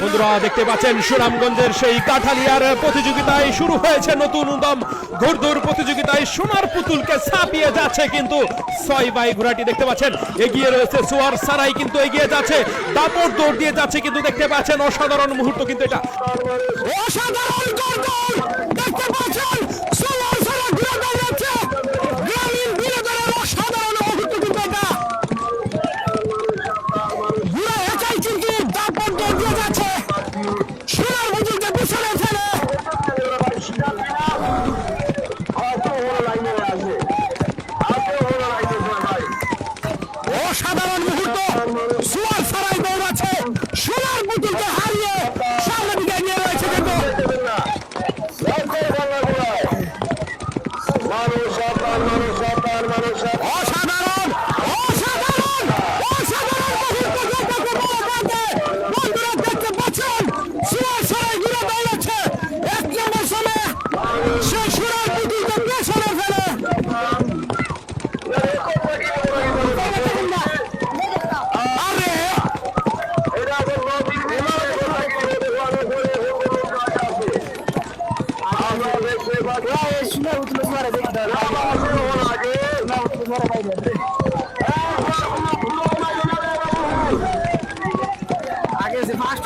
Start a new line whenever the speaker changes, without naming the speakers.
বন্ধুরা দেখতে পাচ্ছেন সুনামগঞ্জের সেই কাঠালিয়ার প্রতিযোগিতায় শুরু হয়েছে নতুন উদ্যম ঘোড়দৌড় প্রতিযোগিতায় সোনার পুতুলকে ছাপিয়ে যাচ্ছে কিন্তু 6 বাই ঘোড়াটি দেখতে পাচ্ছেন এগিয়ে রয়েছে সোয়ার সারাই কিন্তু এগিয়ে যাচ্ছে দাপট দৌড় দিয়ে যাচ্ছে কিন্তু দেখতে পাচ্ছেন অসাধারণ মুহূর্ত কিন্তু এটা
অসাধারণ ঘোড়দৌড় দেখতে পাচ্ছেন সোয়ার সারাই ঘোড়া দৌড়াচ্ছে গ্রামীণ বিনোদনের অসাধারণ মুহূর্ত কিন্তু এটা ঘোড়া একাই কিন্তু দাপট দৌড় দিয়ে যাচ্ছে সোনার পুতুলকে পিছনে ফেলে অসাধারণ মুহূর্ত সোয়ার সারাই দৌড়াচ্ছে সোনার পুতুলকে হারিয়ে সামনে দিকে এগিয়ে রয়েছে কিন্তু অসাধারণ অসাধারণ অসাধারণ মুহূর্ত বন্ধুরা দেখতে পাচ্ছেন সোয়ার সারাই ঘুরে দৌড়াচ্ছে 1 নম্বর সময়ে সে সোনার পুতুলকে পেছনে ফেলে আগে সে ফার্স্ট